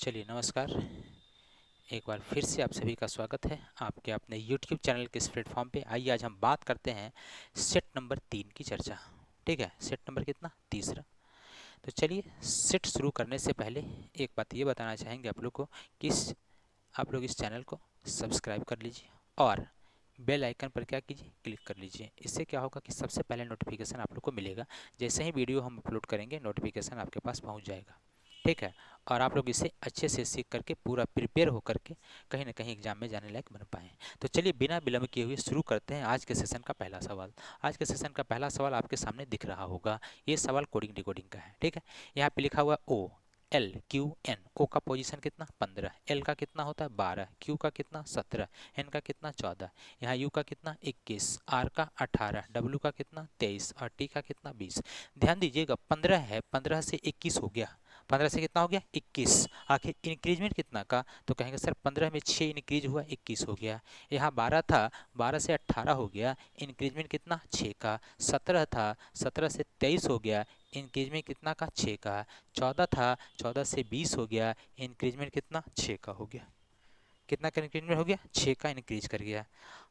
चलिए नमस्कार। एक बार फिर से आप सभी का स्वागत है आपके अपने YouTube चैनल के इस प्लेटफॉर्म पे। आइए आज हम बात करते हैं सेट नंबर 3 की चर्चा। ठीक है, सेट नंबर कितना? तीसरा। तो चलिए सेट शुरू करने से पहले एक बात ये बताना चाहेंगे आप लोग को कि आप लोग इस चैनल को सब्सक्राइब कर लीजिए और बेल आइकन पर क्या कीजिए, क्लिक कर लीजिए। इससे क्या होगा कि सबसे पहले नोटिफिकेशन आप लोग को मिलेगा। जैसे ही वीडियो हम अपलोड करेंगे नोटिफिकेशन आपके पास पहुंच जाएगा। ठीक है, और आप लोग इसे अच्छे से सीख करके पूरा प्रिपेयर होकर के कहीं ना कहीं एग्जाम में जाने लायक बन पाएँ। तो चलिए बिना विलंब किए हुए शुरू करते हैं आज के सेशन का पहला सवाल। आज के सेशन का पहला सवाल आपके सामने दिख रहा होगा। ये सवाल कोडिंग डिकोडिंग का है। ठीक है, यहाँ पे लिखा हुआ ओ एल क्यू एन। ओ का पोजीशन कितना? 15। एल का कितना होता है? 12। क्यू का कितना? 17। एन का कितना? 14। यहाँ यू का कितना? 21। आर का 18। डब्ल्यू का कितना? 23 और टी का कितना? 20। ध्यान दीजिएगा 15 है, 15 से 21 हो गया। 15 से कितना हो गया? 21। आखिर इंक्रीजमेंट कितना का? तो कहेंगे सर 15 में 6 इंक्रीज हुआ, 21 हो गया। यहाँ 12 था, 12 से 18 हो गया, इंक्रीजमेंट कितना? 6 का। 17 था, 17 से 23 हो गया, इंक्रीजमेंट कितना का? 6 का। 14 था, 14 से 20 हो गया, इंक्रीजमेंट कितना? 6 का हो गया। कितना का इंक्रीजमेंट हो गया? 6 का इंक्रीज कर गया।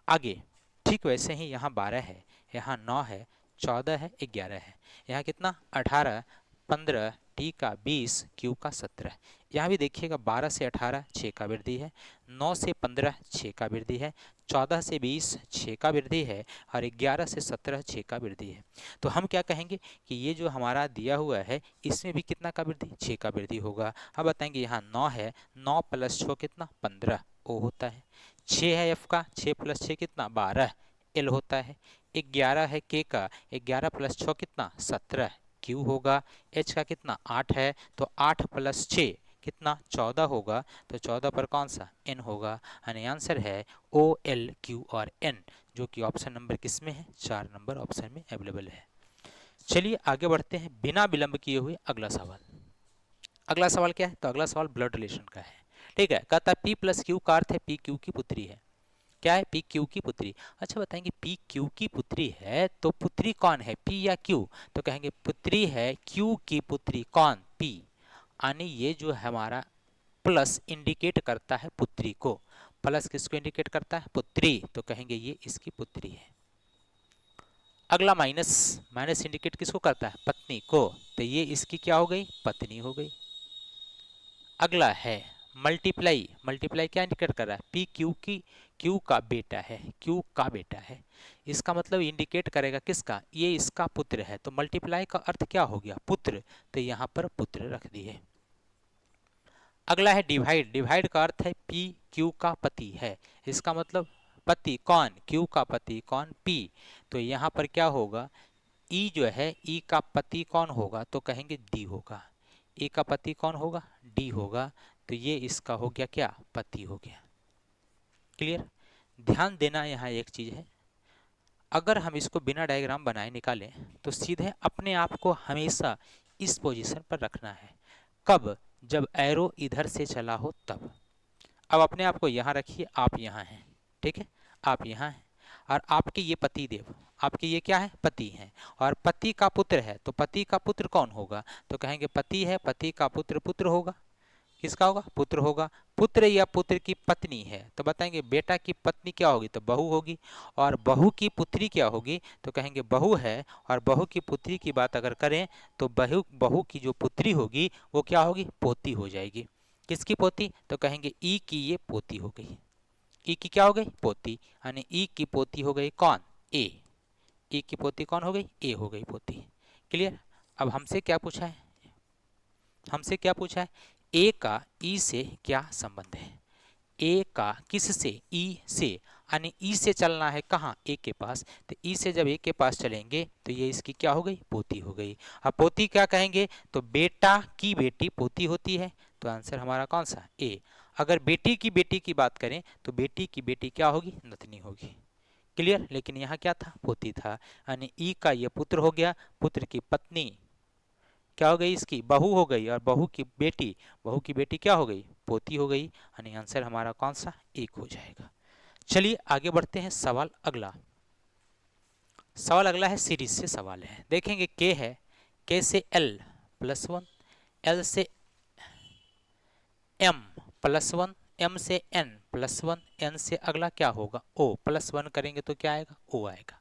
आगे ठीक वैसे ही यहाँ 12 है, यहाँ 9 है, 14 है, 11 है। यहाँ कितना? 18, 15, टी का 20, क्यू का 17। यहाँ भी देखिएगा 12 से 18 6 का वृद्धि है, 9 से 15 6 का वृद्धि है, 14 से 20 6 का वृद्धि है और 11 से 17 6 का वृद्धि है। तो हम क्या कहेंगे कि ये जो हमारा दिया हुआ है इसमें भी कितना का वृद्धि? 6 का वृद्धि होगा। अब बताएंगे यहाँ 9 है, 9 प्लस 6 कितना? 15 ओ होता है। 6 है एफ का, 6 प्लस 6 कितना? 12 एल होता है। 11 है के का, 11 प्लस 6 कितना? 17 क्यू होगा। एच का कितना? 8 है, तो 8 प्लस 6 कितना? 14 होगा, तो 14 पर कौन सा? एन होगा। यानी आंसर है ओ एल क्यू और एन, जो कि ऑप्शन नंबर किस में है? 4 नंबर ऑप्शन में अवेलेबल है। चलिए आगे बढ़ते हैं बिना विलंब किए हुए अगला सवाल। अगला सवाल क्या है? तो अगला सवाल ब्लड रिलेशन का है। ठीक है, कहता है पी प्लस क्यू का अर्थ है पी क्यू की पुत्री है। क्या है? पी क्यू की पुत्री। अच्छा बताएंगे पी क्यू की पुत्री है तो पुत्री कौन है, पी या क्यू? तो कहेंगे पुत्री है क्यू की पुत्री। कौन? पी। यानी ये जो हमारा प्लस इंडिकेट करता है पुत्री को। प्लस किसको इंडिकेट करता है? पुत्री। तो कहेंगे ये इसकी पुत्री है। अगला माइनस, माइनस इंडिकेट किसको करता है? पत्नी को। तो ये इसकी क्या हो गई? पत्नी हो गई। अगला है मल्टीप्लाई। मल्टीप्लाई क्या इंडिकेट कर रहा है? पी क्यू की, क्यू का बेटा है, क्यू का बेटा है। इसका मतलब इंडिकेट करेगा किसका? ये इसका पुत्र है। तो मल्टीप्लाई का अर्थ क्या हो गया? पुत्र। तो यहाँ पर पुत्र रख दिए। अगला है डिवाइड। डिवाइड का अर्थ है पी क्यू का पति है। इसका मतलब पति कौन? क्यू का पति कौन? पी। तो यहाँ पर क्या होगा? ई जो है, ई का पति कौन होगा? तो कहेंगे डी होगा। ए का पति कौन होगा? डी होगा। तो ये इसका हो गया क्या? पति हो गया। क्लियर? ध्यान देना यहाँ एक चीज है, अगर हम इसको बिना डायग्राम बनाए निकालें तो सीधे अपने आप को हमेशा इस पोजीशन पर रखना है। कब? जब एरो इधर से चला हो तब। अब अपने आप को यहाँ रखिए, आप यहाँ हैं। ठीक है, आप यहाँ हैं और आपके ये पति देव, आपके ये क्या है? पति हैं। और पति का पुत्र है, तो पति का पुत्र कौन होगा? तो कहेंगे पति है, पति का पुत्र पुत्र होगा। किसका होगा? पुत्र होगा। पुत्र या पुत्र की पत्नी है, तो बताएंगे बेटा की पत्नी क्या होगी? तो बहू होगी। और बहू की पुत्री क्या होगी? तो कहेंगे बहू है। और बहू की पुत्री की बात अगर करें तो बहू बहू की जो पुत्री होगी वो क्या होगी? पोती हो जाएगी। किसकी पोती? तो कहेंगे ई की ये पोती हो गई। ई की क्या हो गई? पोती। यानी ई की पोती हो गई कौन? ए। ई की पोती कौन हो गई? ए हो गई पोती। क्लियर? अब हमसे क्या पूछा है? हमसे क्या पूछा है? ए का ई से क्या संबंध है? ए का किस से? ई से। यानी ई से चलना है कहाँ? ए के पास। तो ई से जब ए के पास चलेंगे तो ये इसकी क्या हो गई? पोती हो गई। अब पोती क्या कहेंगे? तो बेटा की बेटी पोती होती है। तो आंसर हमारा कौन सा? ए। अगर बेटी की बेटी की बात करें तो बेटी की बेटी क्या होगी? नतनी होगी। क्लियर? लेकिन यहाँ क्या था? पोती था। यानी ई का ये पुत्र हो गया, पुत्र की पत्नी क्या हो गई? इसकी बहू हो गई। और बहू की बेटी, बहू की बेटी क्या हो गई? पोती हो गई। यानी आंसर हमारा कौन सा? एक हो जाएगा। चलिए आगे बढ़ते हैं। सवाल अगला, सवाल अगला है सीरीज से सवाल है। देखेंगे के है, के से एल +1, एल से +1, m से n +1, n से अगला क्या होगा o, +1 करेंगे तो क्या आएगा o आएगा।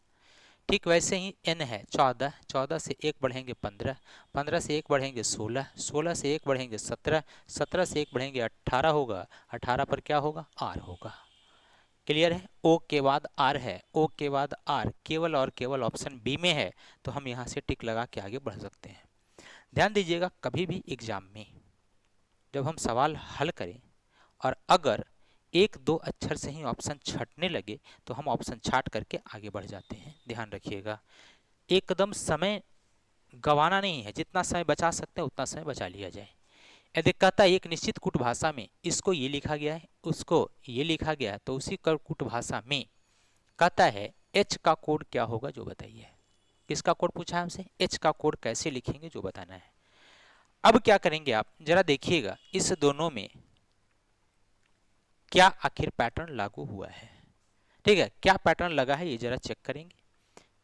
ठीक वैसे ही n है 14, 14 से 1 बढ़ेंगे 15, 15 से 1 बढ़ेंगे 16, 16 से 1 बढ़ेंगे 17, 17 से 1 बढ़ेंगे 18 होगा, 18 पर क्या होगा r होगा। क्लियर है। ओ के बाद आर है, ओ के बाद आर केवल और केवल ऑप्शन बी में है, तो हम यहाँ से टिक लगा के आगे बढ़ सकते हैं। ध्यान दीजिएगा, कभी भी एग्जाम में जब हम सवाल हल करें और अगर एक दो अक्षर से ही ऑप्शन छटने लगे तो हम ऑप्शन छाट करके आगे बढ़ जाते हैं। ध्यान रखिएगा, एकदम समय गंवाना नहीं है, जितना समय बचा सकते हैं उतना समय बचा लिया जाए। यदि कहता है एक निश्चित कूट भाषा में इसको ये लिखा गया है, उसको ये लिखा गया है, तो उसी कूट भाषा में कहता है एच का कोड क्या होगा जो बताइए। किसका कोड पूछा है हमसे, एच का कोड कैसे लिखेंगे जो बताना है। अब क्या करेंगे आप जरा देखिएगा, इस दोनों में क्या आखिर पैटर्न लागू हुआ है। ठीक है, क्या पैटर्न लगा है ये जरा चेक करेंगे।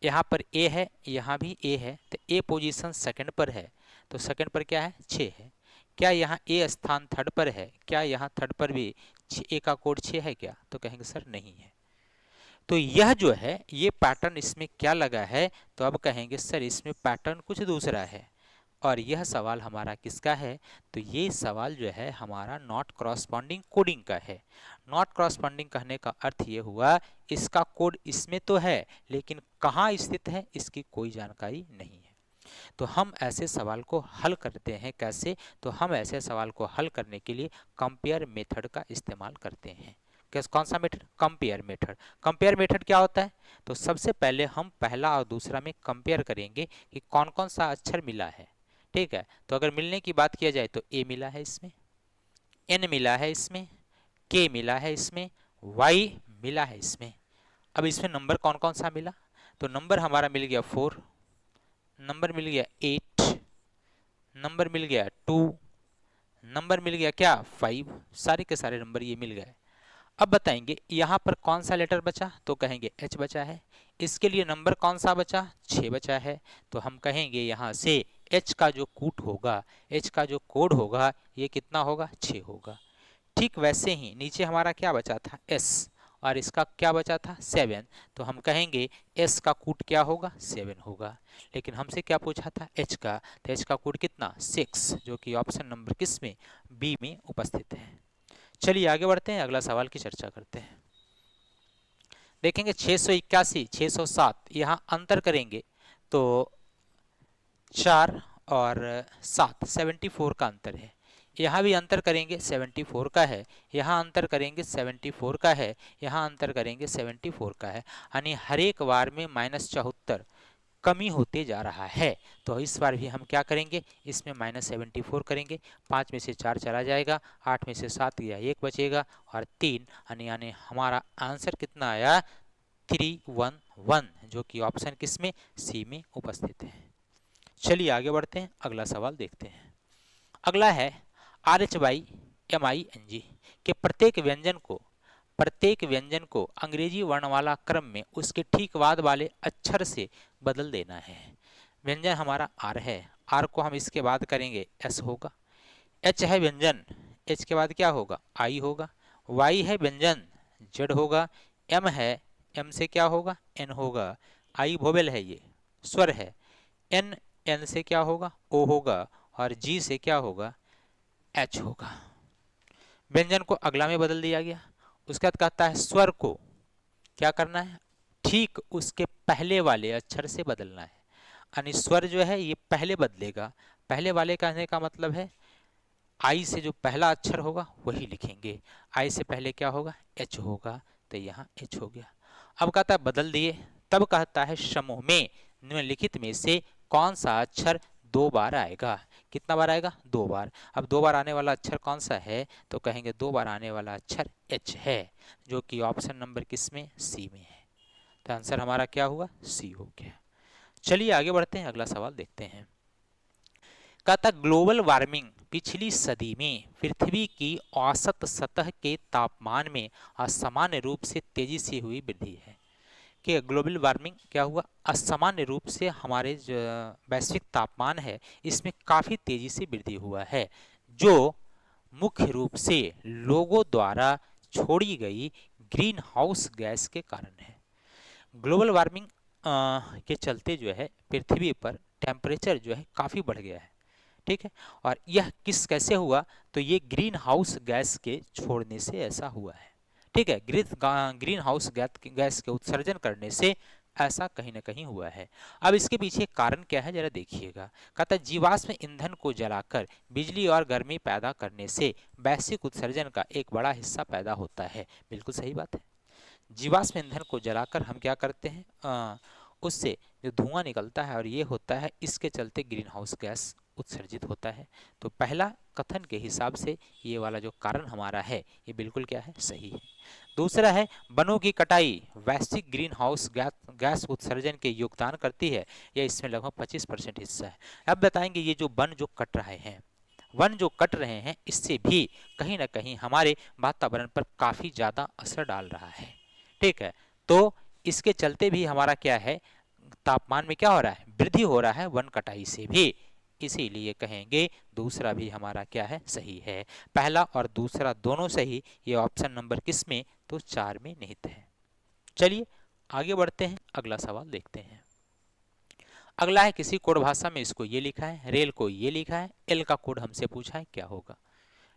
यहाँ पर ए है, यहाँ भी ए है, तो ए पोजीशन सेकंड पर है, तो सेकंड पर क्या है 6 है। क्या यहाँ ए स्थान थर्ड पर है, क्या यहाँ थर्ड पर भी ए का कोड 6 है क्या, तो कहेंगे सर नहीं है। तो यह जो है ये पैटर्न इसमें क्या लगा है, तो अब कहेंगे सर इसमें पैटर्न कुछ दूसरा है। और यह सवाल हमारा किसका है, तो ये सवाल जो है हमारा नॉट क्रॉसपॉन्डिंग कोडिंग का है। नॉट क्रॉसपॉन्डिंग कहने का अर्थ ये हुआ इसका कोड इसमें तो है लेकिन कहाँ स्थित है इसकी कोई जानकारी नहीं है। तो हम ऐसे सवाल को हल करते हैं कैसे, तो हम ऐसे सवाल को हल करने के लिए कंपेयर मेथड का इस्तेमाल करते हैं। कौन सा method, compare method. Compare method क्या होता है, तो सबसे पहले हम पहला और दूसरा में कंपेयर करेंगे कि कौन कौन सा अक्षर मिला है। ठीक है, तो अगर मिलने की बात किया जाए तो ए मिला है इसमें, एन मिला है इसमें, के मिला है इसमें, वाई मिला है इसमें। अब इसमें नंबर कौन कौन सा मिला, तो नंबर हमारा मिल गया 4, नंबर मिल गया 8, नंबर मिल गया 2, नंबर मिल गया क्या 5, सारे के सारे नंबर ये मिल गए। अब बताएंगे यहाँ पर कौन सा लेटर बचा, तो कहेंगे एच बचा है। इसके लिए नंबर कौन सा बचा, 6 बचा है, तो हम कहेंगे यहाँ से एच का जो कूट होगा, एच का जो कोड होगा ये कितना होगा 6 होगा। ठीक वैसे ही नीचे हमारा क्या बचा था एस, और इसका क्या बचा था 7, तो हम कहेंगे एस का कूट क्या होगा 7 होगा। लेकिन हमसे क्या पूछा था एच का, तो एच का कूट कितना 6, जो कि ऑप्शन नंबर किस में बी में उपस्थित है। चलिए आगे बढ़ते हैं, अगला सवाल की चर्चा करते हैं। देखेंगे 681, 607, यहाँ अंतर करेंगे तो 4 और 7 74 का अंतर है। यहाँ भी अंतर करेंगे 74 का है, यहाँ अंतर करेंगे 74 का है, यहाँ अंतर करेंगे 74 का है, यानी हर एक बार में -74 कमी होते जा रहा है। तो इस बार भी हम क्या करेंगे, इसमें -74 करेंगे, 5 में से 4 चला जाएगा, 8 में से 7 गया 1 बचेगा और 3, यानी हमारा आंसर कितना आया 311, जो कि ऑप्शन किस में सी में उपस्थित है। चलिए आगे बढ़ते हैं, अगला सवाल देखते हैं। अगला है RHYMING के प्रत्येक व्यंजन को अंग्रेजी वर्णमाला क्रम में उसके ठीक बाद वाले अक्षर से बदल देना है। व्यंजन हमारा आर है, आर को हम इसके बाद करेंगे एस होगा। एच है व्यंजन, एच के बाद क्या होगा आई होगा। वाई है व्यंजन, जेड होगा। एम है, एम से क्या होगा एन होगा। आई वोवेल है, ये स्वर है। एन, एन से क्या होगा ओ होगा, और जी से क्या होगा एच होगा। व्यंजन को अगला में बदल दिया गया। उसके बाद कहता है स्वर को क्या करना है, ठीक उसके पहले वाले अक्षर से बदलना है, यानी स्वर जो है ये पहले बदलेगा। पहले वाले कहने का मतलब है आई से जो पहला अक्षर होगा वही लिखेंगे। आई से पहले क्या होगा एच होगा, तो यहाँ एच हो गया। अब कहता है बदल दिए, तब कहता है समूह में निम्नलिखित में से कौन सा अक्षर 2 बार आएगा। कितना बार आएगा 2 बार। अब 2 बार आने वाला अक्षर कौन सा है, तो कहेंगे 2 बार आने वाला अक्षर एच है, जो कि ऑप्शन नंबर किस में सी में है। तो आंसर हमारा क्या हुआ सी हो गया। चलिए आगे बढ़ते हैं, अगला सवाल देखते हैं। कहता ग्लोबल वार्मिंग पिछली सदी में पृथ्वी की औसत सतह के तापमान में असामान्य रूप से तेजी से हुई वृद्धि है। कि ग्लोबल वार्मिंग क्या हुआ, असामान्य रूप से हमारे जो वैश्विक तापमान है इसमें काफ़ी तेज़ी से वृद्धि हुआ है, जो मुख्य रूप से लोगों द्वारा छोड़ी गई ग्रीन हाउस गैस के कारण है। ग्लोबल वार्मिंग के चलते जो है पृथ्वी पर टेम्परेचर जो है काफ़ी बढ़ गया है, ठीक है। और यह किस कैसे हुआ, तो ये ग्रीन हाउस गैस के छोड़ने से ऐसा हुआ है, ठीक है। ग्रीन हाउस गैस के उत्सर्जन करने से ऐसा कहीं ना कहीं हुआ है। अब इसके पीछे कारण क्या है जरा देखिएगा। कहता है जीवाश्म ईंधन को जलाकर बिजली और गर्मी पैदा करने से वैश्विक उत्सर्जन का एक बड़ा हिस्सा पैदा होता है। बिल्कुल सही बात है। जीवाश्म ईंधन को जलाकर हम क्या करते हैं, उससे जो धुआं निकलता है और ये होता है, इसके चलते ग्रीन हाउस गैस उत्सर्जित होता है। तो पहला कथन के हिसाब से ये वाला जो कारण हमारा है ये बिल्कुल क्या है, सही है। दूसरा है वनों की कटाई वैश्विक ग्रीन हाउस गैस उत्सर्जन के योगदान करती है, यह इसमें लगभग 25% हिस्सा है। अब बताएंगे ये जो वन जो कट रहे हैं, वन जो कट रहे हैं, इससे भी कहीं ना कहीं हमारे वातावरण पर काफ़ी ज़्यादा असर डाल रहा है, ठीक है। तो इसके चलते भी हमारा क्या है, तापमान में क्या हो रहा है, वृद्धि हो रहा है वन कटाई से भी। इसीलिए कहेंगे दूसरा भी हमारा क्या है, सही है। पहला और दूसरा दोनों सही, ये ऑप्शन नंबर किस में, तो 4 में निहित है। चलिए आगे बढ़ते हैं, अगला सवाल देखते हैं। अगला है किसी कोड भाषा में इसको ये लिखा है, रेल को ये लिखा है, एल का कोड हमसे पूछा है क्या होगा,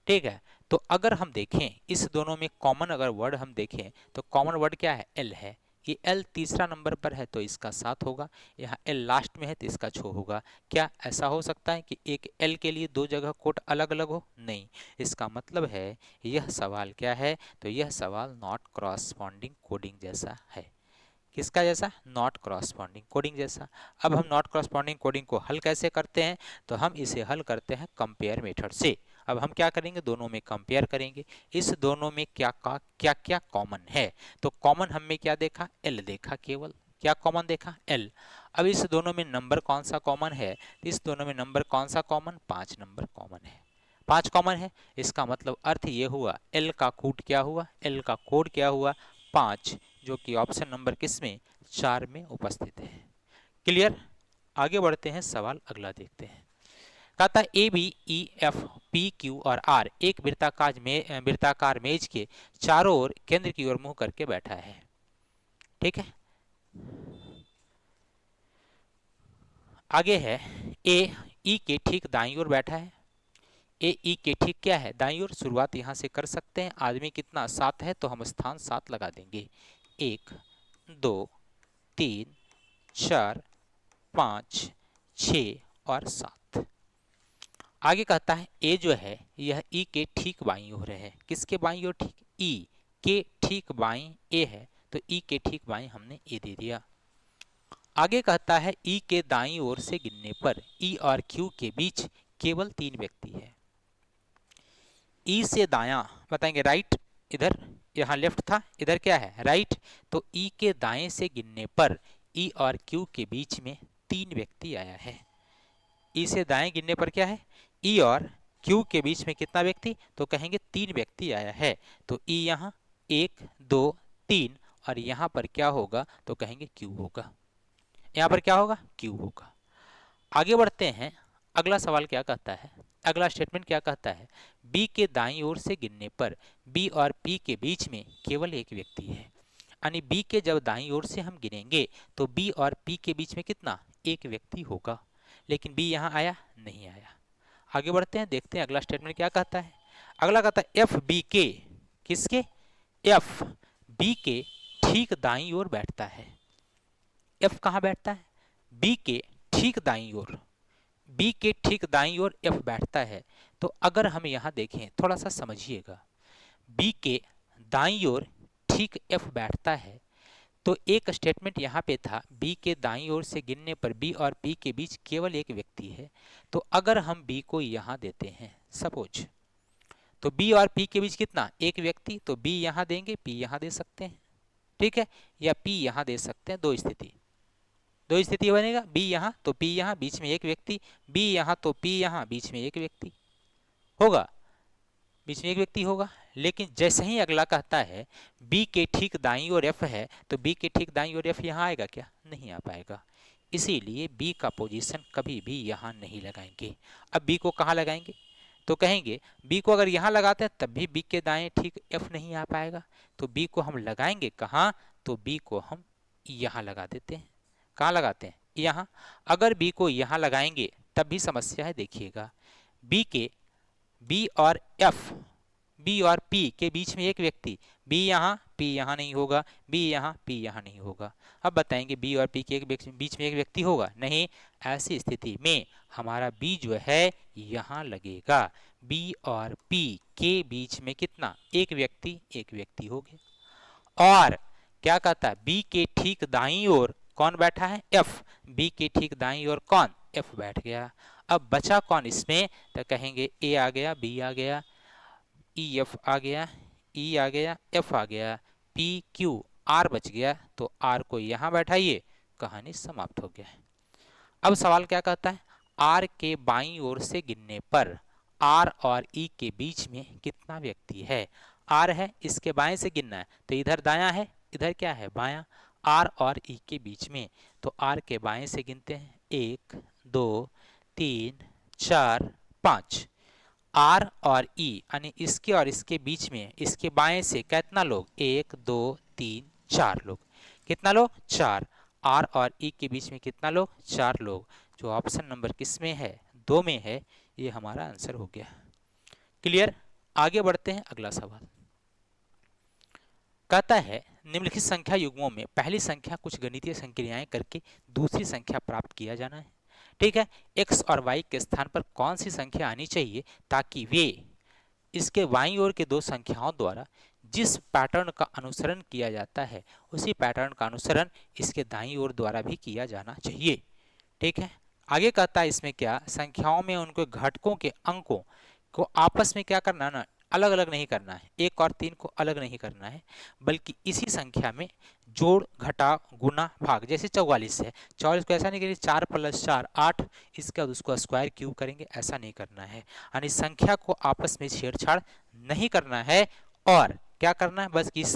ठीक है। तो अगर हम देखें इस दोनों में कॉमन अगर वर्ड हम देखें तो कॉमन वर्ड क्या है, एल है। ये एल तीसरा नंबर पर है तो इसका 7 होगा, यहाँ एल लास्ट में है तो इसका 6 होगा। क्या ऐसा हो सकता है कि एक एल के लिए दो जगह कोड अलग अलग हो, नहीं। इसका मतलब है यह सवाल क्या है, तो यह सवाल नॉट क्रॉसपॉन्डिंग कोडिंग जैसा है। किसका जैसा, नॉट क्रॉसपॉन्डिंग कोडिंग जैसा। अब हम नॉट क्रॉसपॉन्डिंग कोडिंग को हल कैसे करते हैं, तो हम इसे हल करते हैं कंपेयर मेथड से। अब हम क्या करेंगे, दोनों में कंपेयर करेंगे, इस दोनों में क्या क्या कॉमन है। तो कॉमन हमने क्या देखा, एल देखा, केवल क्या कॉमन देखा, एल। अब इस दोनों में नंबर कौन सा कॉमन है, इस दोनों में नंबर कौन सा कॉमन, 5 नंबर कॉमन है, 5 कॉमन है। इसका मतलब अर्थ ये हुआ एल का कोड क्या हुआ, एल का कोड क्या हुआ, 5, जो कि ऑप्शन नंबर किस में, 4 में उपस्थित है। क्लियर। आगे बढ़ते हैं, सवाल अगला देखते हैं। कहता है A B E F P Q और आर एक वृत्ताकार मेज के चारों ओर केंद्र की ओर मुंह करके बैठा है, ठीक है। आगे है ए ई के ठीक दाईं ओर बैठा है, ए ई के ठीक क्या है, दाईं ओर। शुरुआत यहां से कर सकते हैं। आदमी कितना, 7 है तो हम स्थान 7 लगा देंगे। 1 2 3 4 5 6 और 7। आगे कहता है ए जो है यह ई के ठीक बाईं ओर है। किसके बाईं ओर, ठीक, ई के ठीक बाईं ए है, तो ई के ठीक बाईं हमने ए दे दिया। आगे कहता है ई के दाईं ओर से गिनने पर ई और क्यू के बीच केवल 3 व्यक्ति है। ई से दायां बताएंगे, राइट, इधर यहाँ लेफ्ट था, इधर क्या है, राइट। तो ई के दाएं से गिनने पर ई और क्यू के बीच में 3 व्यक्ति आया है। ई से दाएं गिनने पर क्या है, ई और क्यू के बीच में कितना व्यक्ति, तो कहेंगे 3 व्यक्ति आया है। तो ई यहाँ 1 2 3 और यहाँ पर क्या होगा, तो कहेंगे क्यू होगा। यहाँ पर क्या होगा, क्यू होगा। आगे बढ़ते हैं, अगला सवाल क्या कहता है, अगला स्टेटमेंट क्या कहता है, बी के दाईं ओर से गिनने पर बी और पी के बीच में केवल एक व्यक्ति है। यानी बी के जब दाईं ओर से हम गिनेंगे तो बी और पी के बीच में कितना, एक व्यक्ति होगा। लेकिन बी यहाँ आया, नहीं आया। आगे बढ़ते हैं, देखते हैं अगला स्टेटमेंट क्या कहता है। अगला कहता है एफ बी के, किसके, एफ बी के ठीक दाईं ओर बैठता है। एफ कहाँ बैठता है, बी के ठीक दाईं ओर, बी के ठीक दाईं ओर एफ बैठता है। तो अगर हम यहाँ देखें, थोड़ा सा समझिएगा, बी के दाईं ओर ठीक एफ बैठता है, तो एक स्टेटमेंट यहाँ पे था बी के दाईं ओर से गिनने पर बी और पी के बीच केवल एक व्यक्ति है। तो अगर हम बी को यहाँ देते हैं सपोज, तो बी और पी के बीच कितना, एक व्यक्ति, तो बी यहाँ देंगे, पी यहाँ दे सकते हैं, ठीक है, या पी यहाँ दे सकते हैं। दो स्थिति बनेगा, बी यहाँ तो पी यहाँ, बीच में एक व्यक्ति, बी यहाँ तो पी यहाँ, बीच में एक व्यक्ति होगा, बीच में एक व्यक्ति होगा। लेकिन जैसे ही अगला कहता है बी के ठीक दाईं ओर एफ है, तो बी के ठीक दाईं ओर एफ यहाँ आएगा क्या, नहीं आ पाएगा। इसीलिए बी का पोजीशन कभी भी यहाँ नहीं लगाएंगे। अब बी को कहाँ लगाएंगे, तो कहेंगे बी को अगर यहाँ लगाते हैं तब भी बी के दाएं ठीक एफ नहीं आ पाएगा, तो बी को हम लगाएंगे कहाँ, तो बी को हम यहाँ लगा देते हैं। कहाँ लगाते हैं, यहाँ। अगर बी को यहाँ लगाएंगे तब भी समस्या है, देखिएगा बी और एफ, बी और पी के बीच में एक व्यक्ति, बी यहाँ पी यहाँ नहीं होगा, बी यहाँ पी यहाँ नहीं होगा। अब बताएंगे बी और पी के बीच में एक व्यक्ति होगा, नहीं। ऐसी स्थिति में हमारा बी जो है यहाँ लगेगा। बी और पी के बीच में कितना, एक व्यक्ति हो गया। और क्या कहता है, बी के ठीक दाईं ओर कौन बैठा है, एफ। बी के ठीक दाईं ओर कौन, एफ बैठ गया। अब बचा कौन इसमें, तो कहेंगे ए आ गया, बी आ गया, ई एफ आ गया, ई आ गया, एफ आ गया, पी क्यू आर बच गया। तो आर को यहाँ बैठाइए, कहानी समाप्त हो गया। अब सवाल क्या कहता है, आर के बाईं ओर से गिनने पर आर और ई के बीच में कितना व्यक्ति है। आर है, इसके बाएं से गिनना है, तो इधर दायां है, इधर क्या है, बायां। आर और ई के बीच में, तो आर के बाएं से गिनते हैं, 1 2 3 4 5। आर और ई यानी इसके और इसके बीच में, इसके बाएं से कितना लोग, 1 2 3 4 लोग। कितना लोग, 4। आर और ई के बीच में कितना लोग, 4 लोग। जो ऑप्शन नंबर किस में है, 2 में है, ये हमारा आंसर हो गया। क्लियर। आगे बढ़ते हैं, अगला सवाल कहता है निम्नलिखित संख्या युग्मों में पहली संख्या कुछ गणितीय संक्रियाएं करके दूसरी संख्या प्राप्त किया जाना है। ठीक है, x और y के स्थान पर कौन सी संख्या आनी चाहिए ताकि वे इसके बाईं ओर के दो संख्याओं द्वारा जिस पैटर्न का अनुसरण किया जाता है उसी पैटर्न का अनुसरण इसके दाईं ओर द्वारा भी किया जाना चाहिए। ठीक है, आगे कहता है इसमें क्या, संख्याओं में उनके घटकों के अंकों को आपस में क्या करना ना, अलग अलग नहीं करना है। 1 और 3 को अलग नहीं करना है, बल्कि इसी संख्या में जोड़ घटा गुना भाग, जैसे 44 है, 44 को ऐसा नहीं करेंगे 4 + 4 8, इसका उसको स्क्वायर क्यूब करेंगे, ऐसा नहीं करना है। यानी संख्या को आपस में छेड़छाड़ नहीं करना है, और क्या करना है, बस इस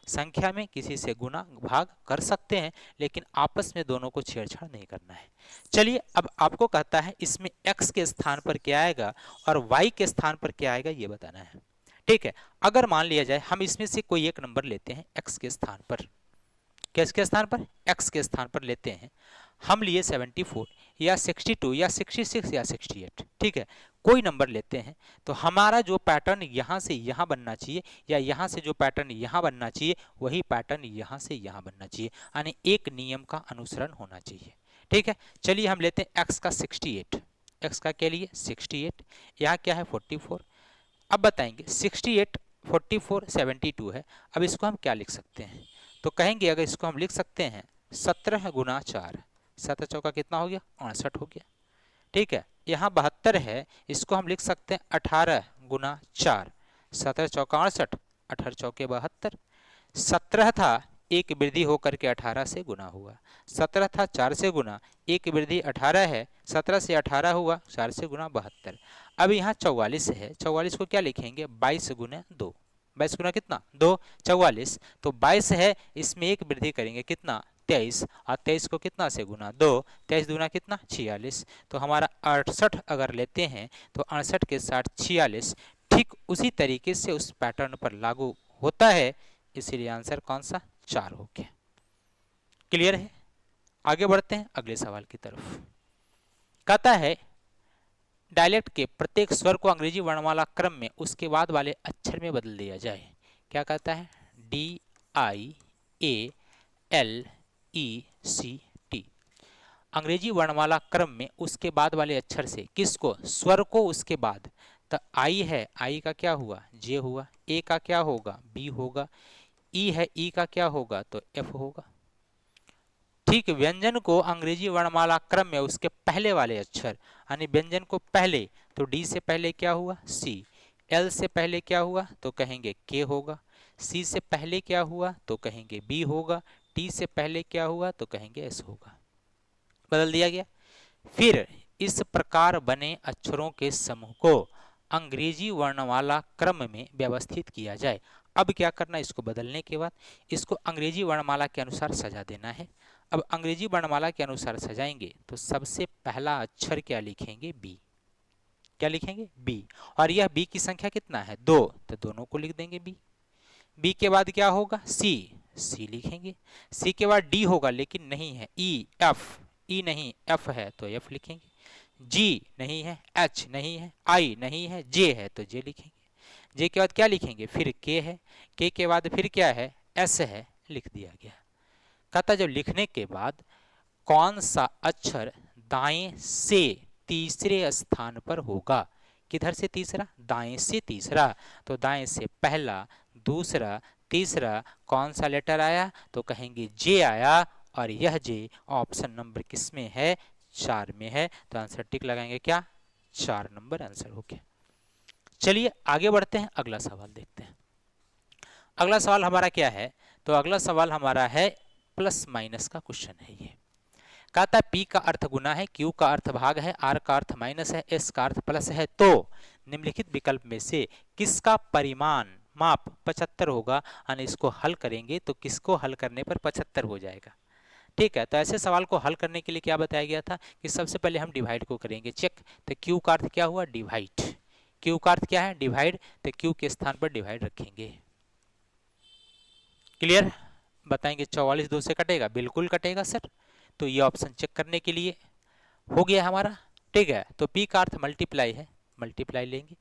संख्या में किसी से गुना भाग कर सकते हैं, लेकिन आपस में दोनों को छेड़छाड़ नहीं करना है। चलिए, अब आपको कहता है इसमें x के स्थान पर क्या आएगा और y के स्थान पर क्या आएगा, ये बताना है। ठीक है, अगर मान लिया जाए हम इसमें से कोई एक नंबर लेते हैं x के स्थान पर, किसके स्थान पर, x के स्थान पर लेते हैं। हम लिए 74 या 62 या 66 या 68। ठीक है, कोई नंबर लेते हैं, तो हमारा जो पैटर्न यहाँ से यहाँ बनना चाहिए या यहाँ से जो पैटर्न यहाँ बनना चाहिए वही पैटर्न यहाँ से यहाँ बनना चाहिए, यानी एक नियम का अनुसरण होना चाहिए। ठीक है, चलिए हम लेते हैं x का 68, x का क्या लिए 68, यहाँ क्या है 44। अब बताएंगे 68 44 72 है, अब इसको हम क्या लिख सकते हैं, तो कहेंगे अगर इसको हम लिख सकते हैं 17 × 4, 7 चौका कितना हो गया 68 हो गया। ठीक है, यहाँ 72 है, इसको हम लिख सकते हैं 18 × 4, 17 चौका 68, 18 चौके 72। 17 था, एक वृद्धि होकर के 18 से गुना हुआ, 17 था 4 से गुना, एक वृद्धि 18 है, 17 से 18 हुआ, 4 से गुना 72। अब यहाँ 44 है, 44 को क्या लिखेंगे 22 × 2, 22 गुना कितना 2, 44। तो 22 है, इसमें एक वृद्धि करेंगे कितना 23, और 23 को कितना से गुना 2, 23 दूना कितना 46। तो हमारा 68 अगर लेते हैं तो 68 के साथ 46 ठीक उसी तरीके से उस पैटर्न पर लागू होता है, इसीलिए आंसर कौन सा 4 हो गया। क्लियर है, आगे बढ़ते हैं अगले सवाल की तरफ। कहता है डायलेक्ट के प्रत्येक स्वर को अंग्रेजी वर्णमाला क्रम में उसके बाद वाले अक्षर में बदल दिया जाए। क्या कहता है, DIALECT, अंग्रेजी वर्णमाला क्रम में उसके बाद वाले अक्षर से किसको, स्वर को उसके बाद, तो आई है, आई का क्या हुआ जे हुआ, ए का क्या होगा बी होगा, ई है ई का क्या होगा तो एफ होगा। ठीक, व्यंजन को अंग्रेजी वर्णमाला क्रम में उसके पहले वाले अक्षर, यानी व्यंजन को पहले, तो डी से पहले क्या हुआ सी, एल से पहले क्या हुआ तो कहेंगे के होगा, सी से पहले क्या हुआ तो कहेंगे बी होगा, टी से पहले क्या हुआ तो कहेंगे एस होगा। बदल दिया गया। फिर इस प्रकार बने अक्षरों के समूह को अंग्रेजी वर्णमाला क्रम में व्यवस्थित किया जाए। अब क्या करना, इसको बदलने के बाद इसको अंग्रेजी वर्णमाला के अनुसार सजा देना है। अब अंग्रेजी वर्णमाला के अनुसार सजाएंगे तो सबसे पहला अक्षर क्या लिखेंगे बी, क्या लिखेंगे बी। और यह बी की संख्या कितना है 2, तो दोनों को लिख देंगे बी। बी के बाद क्या होगा सी, सी लिखेंगे। सी के बाद डी होगा लेकिन नहीं है, ई एफ, ई नहीं एफ है तो एफ लिखेंगे। जी नहीं है, एच नहीं है, आई नहीं है, जे है तो जे लिखेंगे। जे के बाद क्या लिखेंगे फिर के है, के बाद फिर क्या है एस है, लिख दिया गया। कहता जब लिखने के बाद कौन सा अक्षर दाएं से तीसरे स्थान पर होगा। किधर से तीसरा, दाएं से तीसरा, तो दाएं से पहला, दूसरा, तीसरा कौन सा लेटर आया, तो कहेंगे जे आया। और यह जे ऑप्शन नंबर किस में है 4 में है, तो आंसर टिक लगाएंगे क्या 4 नंबर आंसर हो गया। चलिए आगे बढ़ते हैं, अगला सवाल देखते हैं। अगला सवाल हमारा क्या है, तो अगला सवाल हमारा है प्लस माइनस का क्वेश्चन है। ये कहता है P का अर्थ गुना है, Q का अर्थ भाग है, R का अर्थ माइनस है, S का अर्थ प्लस है, तो निम्नलिखित विकल्प में से किसका परिमाण माप 75 होगा। और इसको हल करेंगे तो किसको हल करने पर 75 हो जाएगा। ठीक है, तो ऐसे सवाल को हल करने के लिए क्या बताया गया था कि सबसे पहले हम डिवाइड को करेंगे चेक। तो Q का अर्थ क्या हुआ डिवाइड, Q का अर्थ क्या है डिवाइड, तो Q के स्थान पर डिवाइड रखेंगे। क्लियर, बताएंगे 44 2 से कटेगा, बिल्कुल कटेगा सर। तो ये ऑप्शन चेक करने के लिए हो गया हमारा। ठीक है, तो P का अर्थ मल्टीप्लाई है, मल्टीप्लाई लेंगे।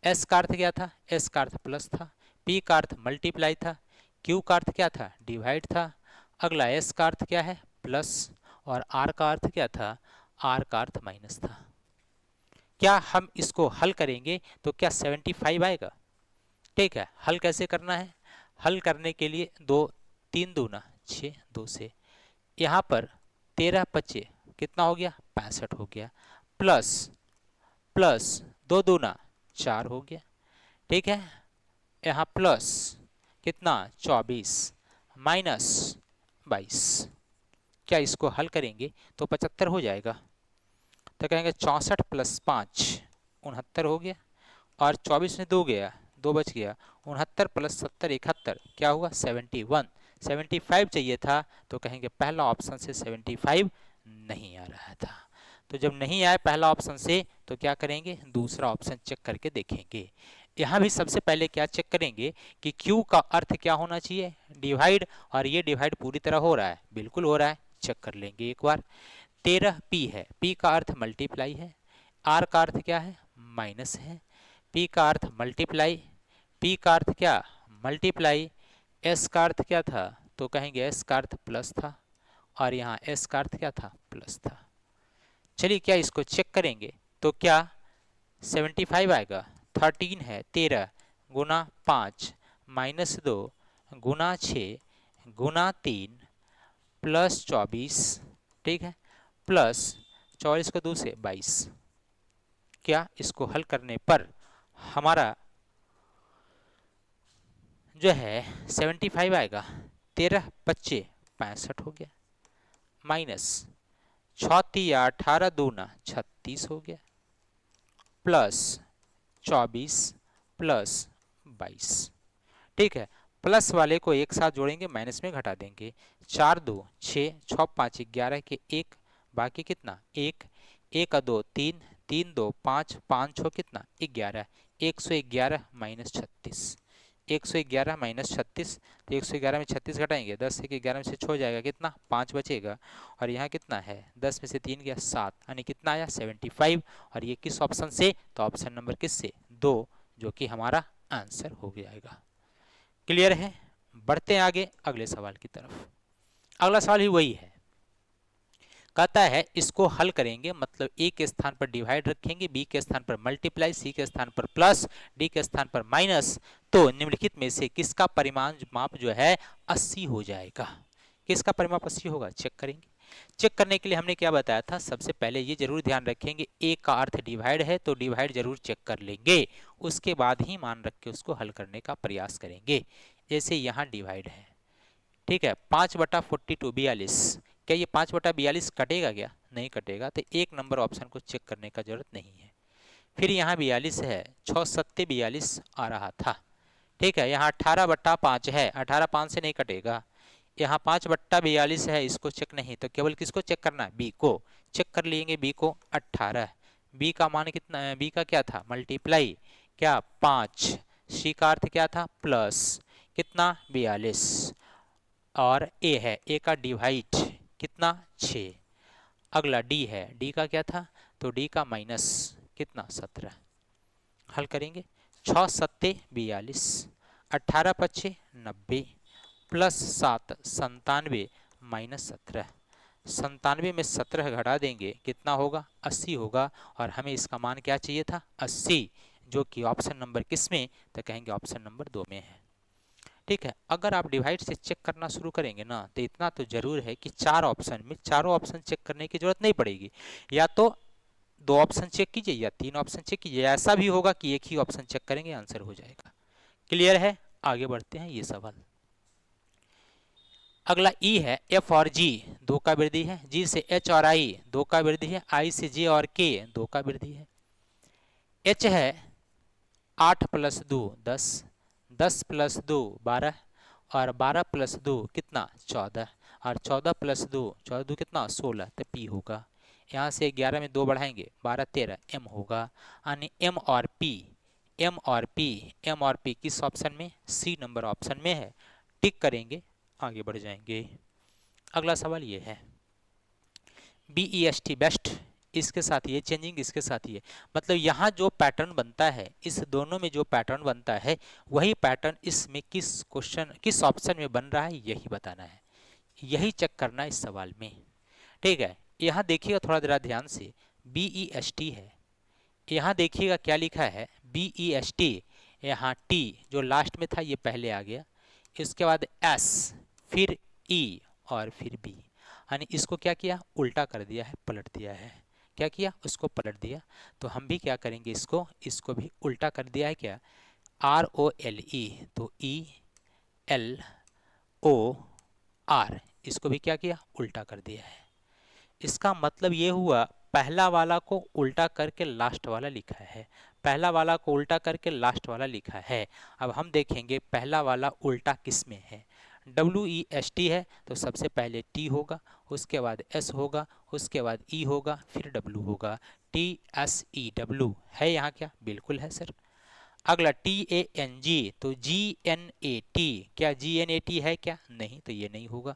S का अर्थ क्या था, S का अर्थ प्लस था। P का अर्थ मल्टीप्लाई था। Q का अर्थ क्या था डिवाइड था। अगला S का अर्थ क्या है प्लस, और R का अर्थ क्या था, R का अर्थ माइनस था। क्या हम इसको हल करेंगे तो क्या 75 आएगा। ठीक है, हल कैसे करना है, हल करने के लिए 2 3 दूना 6, 2 से यहाँ पर 13 25 कितना हो गया 65 हो गया, प्लस प्लस 2 दूना 4 हो गया। ठीक है, यहाँ प्लस कितना 24 माइनस 22, क्या इसको हल करेंगे तो 75 हो जाएगा। तो कहेंगे 64 प्लस 5 69 हो गया, और 24 में 2 गया 2 बच गया, 69 प्लस 70 71, क्या हुआ 71। 75 चाहिए था, तो कहेंगे पहला ऑप्शन से 75 नहीं आ रहा था। तो जब नहीं आया पहला ऑप्शन से तो क्या करेंगे दूसरा ऑप्शन चेक करके देखेंगे। यहाँ भी सबसे पहले क्या चेक करेंगे कि Q का अर्थ क्या होना चाहिए डिवाइड, और ये डिवाइड पूरी तरह हो रहा है, बिल्कुल हो रहा है, चेक कर लेंगे एक बार। 13 P है, P का अर्थ मल्टीप्लाई है, R का अर्थ क्या है माइनस है, P का अर्थ मल्टीप्लाई, P का अर्थ क्या मल्टीप्लाई, S का अर्थ क्या था, तो कहेंगे S का अर्थ प्लस था, और यहाँ S का अर्थ क्या था प्लस था। चलिए क्या इसको चेक करेंगे तो क्या 75 आएगा। 13 है 13 गुना 5 माइनस 2 गुना 6 गुना 3 प्लस 24, ठीक है, प्लस 44 को 2 से 22। क्या इसको हल करने पर हमारा जो है 75 आएगा। 13 25 65 हो गया, माइनस 18 दूना 36 हो गया, प्लस 24 प्लस 22। ठीक है, प्लस वाले को एक साथ जोड़ेंगे माइनस में घटा देंगे। 4 2 6 6 5 11 के 1, बाकी कितना 1 1 2 3 3 2 5 5 6 कितना 11, 111 माइनस 36, 111 माइनस 36, तो 111 में 36 घटाएंगे 10 से 11 में से 6 हो जाएगा, कितना 5 बचेगा, और यहाँ कितना है 10 में से 3 गया 7, यानी कितना आया 75। और ये किस ऑप्शन से, तो ऑप्शन नंबर किस से 2, जो कि हमारा आंसर हो जाएगा। क्लियर है, बढ़ते हैं आगे अगले सवाल की तरफ। अगला सवाल ही वही है, कहता है इसको हल करेंगे, मतलब ए के स्थान पर डिवाइड रखेंगे, बी के स्थान पर मल्टीप्लाई, सी के स्थान पर प्लस, डी के स्थान पर माइनस, तो निम्नलिखित में से किसका परिमाण माप जो है 80 हो जाएगा। किसका परिमाप 80 होगा चेक करेंगे। चेक करने के लिए हमने क्या बताया था, सबसे पहले ये जरूर ध्यान रखेंगे ए का अर्थ डिवाइड है तो डिवाइड जरूर चेक कर लेंगे, उसके बाद ही मान रख के उसको हल करने का प्रयास करेंगे। जैसे यहाँ डिवाइड है, ठीक है, 5/42 42, क्या ये 5/42 कटेगा क्या, नहीं कटेगा, तो एक नंबर ऑप्शन को चेक करने का जरूरत नहीं है। फिर यहाँ 42 है, 6 7 42 आ रहा था, ठीक है, यहाँ 18/5 है, 18 5 से नहीं कटेगा, यहाँ 5/42 है, इसको चेक नहीं, तो केवल किसको चेक करना है बी को, चेक कर लेंगे बी को 18 बी का मान कितना, बी का क्या था मल्टीप्लाई क्या 5, सी का अर्थ क्या था प्लस कितना 42, और ए है, ए का डिवाइड कितना 6। अगला डी है, डी का क्या था, तो डी का माइनस कितना 17। हल करेंगे, 6 सत्ते 42, 18 पच्चे 90, प्लस 7 97 माइनस 17। 97 में 17 घटा देंगे कितना होगा 80 होगा, और हमें इसका मान क्या चाहिए था 80, जो कि ऑप्शन नंबर किस में, तो कहेंगे ऑप्शन नंबर 2 में है। ठीक है, अगर आप डिवाइड से चेक करना शुरू करेंगे ना, तो इतना तो जरूर है कि 4 ऑप्शन में चारों ऑप्शन चेक करने की जरूरत नहीं पड़ेगी, या तो 2 ऑप्शन चेक कीजिए या 3 ऑप्शन चेक कीजिए, ऐसा भी होगा कि एक ही ऑप्शन चेक करेंगे आंसर हो जाएगा। क्लियर है, आगे बढ़ते हैं ये सवाल। अगला ई है, एफ और जी 2 का वृद्धि है, जी से एच और आई 2 का वृद्धि है, आई से जे और के 2 का वृद्धि है। एच है 8 प्लस 2 10, 10 प्लस 2 12, और 12 प्लस 2 कितना 14, और 14 प्लस 2 14 2 कितना 16, तो पी होगा। यहाँ से 11 में 2 बढ़ाएंगे 12 13 एम होगा, यानी एम और पी, एम और पी, एम और पी किस ऑप्शन में, सी नंबर ऑप्शन में है। टिक करेंगे, आगे बढ़ जाएंगे। अगला सवाल ये है, B E S T best, इसके साथ ये चेंजिंग, इसके साथ ये, मतलब यहाँ जो पैटर्न बनता है, इस दोनों में जो पैटर्न बनता है वही पैटर्न इसमें किस क्वेश्चन किस ऑप्शन में बन रहा है यही बताना है, यही चेक करना है इस सवाल में। ठीक है, यहाँ देखिएगा थोड़ा जरा ध्यान से, बी ई एस टी है, यहाँ देखिएगा क्या लिखा है बी ई एस टी, यहाँ टी जो लास्ट में था ये पहले आ गया, इसके बाद एस, फिर ई और फिर बी, यानी इसको क्या किया उल्टा कर दिया है, पलट दिया है। क्या किया उसको पलट दिया, तो हम भी क्या करेंगे इसको भी उल्टा कर दिया है क्या, आर ओ एल ई, तो ई एल ओ आर, इसको भी क्या किया उल्टा कर दिया है। इसका मतलब ये हुआ पहला वाला को उल्टा करके लास्ट वाला लिखा है, पहला वाला को उल्टा करके लास्ट वाला लिखा है। अब हम देखेंगे पहला वाला उल्टा किस में है, डब्ल्यू ई एस टी है, तो सबसे पहले टी होगा, उसके बाद एस होगा, उसके बाद ई होगा, फिर डब्ल्यू होगा, टी एस ई डब्ल्यू है यहाँ क्या, बिल्कुल है सर। अगला टी ए एन जी, तो जी एन ए टी, क्या जी एन ए टी है क्या, नहीं, तो ये नहीं होगा।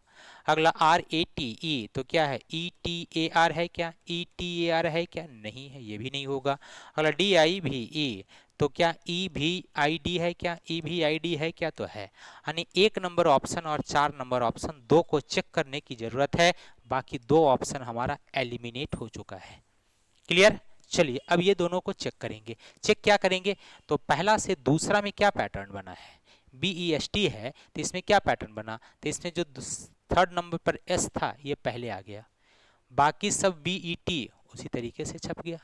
अगला आर ए टी ई, तो क्या है ई टी ए आर है क्या, ई टी ए आर है क्या, नहीं है, ये भी नहीं होगा। अगला डी आई भी ई, तो क्या ई भी आई डी है क्या, ई भी आई डी है क्या, तो है। यानी 1 नंबर ऑप्शन और 4 नंबर ऑप्शन 2 को चेक करने की जरूरत है, बाकी 2 ऑप्शन हमारा एलिमिनेट हो चुका है। क्लियर, चलिए अब ये दोनों को चेक करेंगे। चेक क्या करेंगे, तो पहला से दूसरा में क्या पैटर्न बना है, बी ई एस टी है तो इसमें क्या पैटर्न बना, तो इसमें जो 3rd नंबर पर एस था ये पहले आ गया, बाकी सब बी ई टी उसी तरीके से छप गया।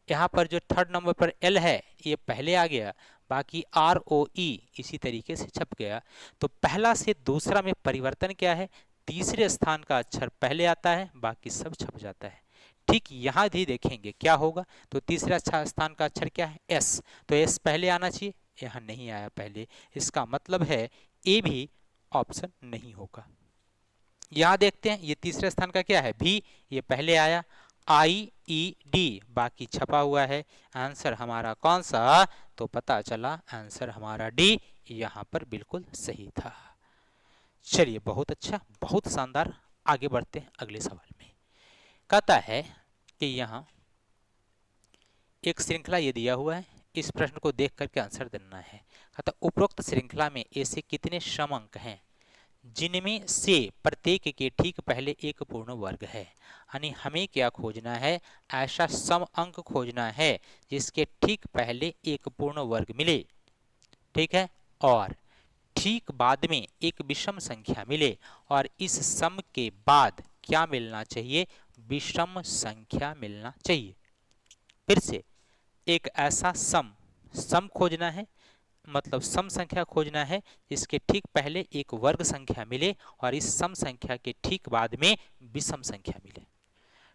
यहाँ पर जो 3rd नंबर पर एल है ये पहले आ गया, बाकी आर ओ ई इसी तरीके से छप गया। तो पहला से दूसरा में परिवर्तन क्या है, तीसरे स्थान का अक्षर पहले आता है, बाकी सब छप जाता है। ठीक यहाँ भी देखेंगे क्या होगा, तो तीसरा स्थान का अक्षर क्या है एस, तो एस पहले आना चाहिए, यहाँ नहीं आया पहले, इसका मतलब है ए भी ऑप्शन नहीं होगा। यहाँ देखते हैं ये तीसरे स्थान का क्या है भी, ये पहले आया, आई ई डी बाकी छपा हुआ है, आंसर हमारा कौन सा, तो पता चला आंसर हमारा डी यहाँ पर बिल्कुल सही था। चलिए बहुत अच्छा, बहुत शानदार, आगे बढ़ते हैं अगले सवाल में। कहता है कि यहाँ एक श्रृंखला ये दिया हुआ है, इस प्रश्न को देख करके आंसर देना है। कहता उपरोक्त श्रृंखला में ऐसे कितने सम अंक हैं जिनमें से प्रत्येक के ठीक पहले एक पूर्ण वर्ग है, यानी हमें क्या खोजना है, ऐसा सम अंक खोजना है जिसके ठीक पहले एक पूर्ण वर्ग मिले, ठीक है, और ठीक बाद में एक विषम संख्या मिले, और इस सम के बाद क्या मिलना चाहिए, विषम संख्या मिलना चाहिए। फिर से एक ऐसा सम खोजना है, मतलब सम संख्या खोजना है जिसके ठीक पहले एक वर्ग संख्या मिले और इस सम संख्या के ठीक बाद में विषम संख्या मिले।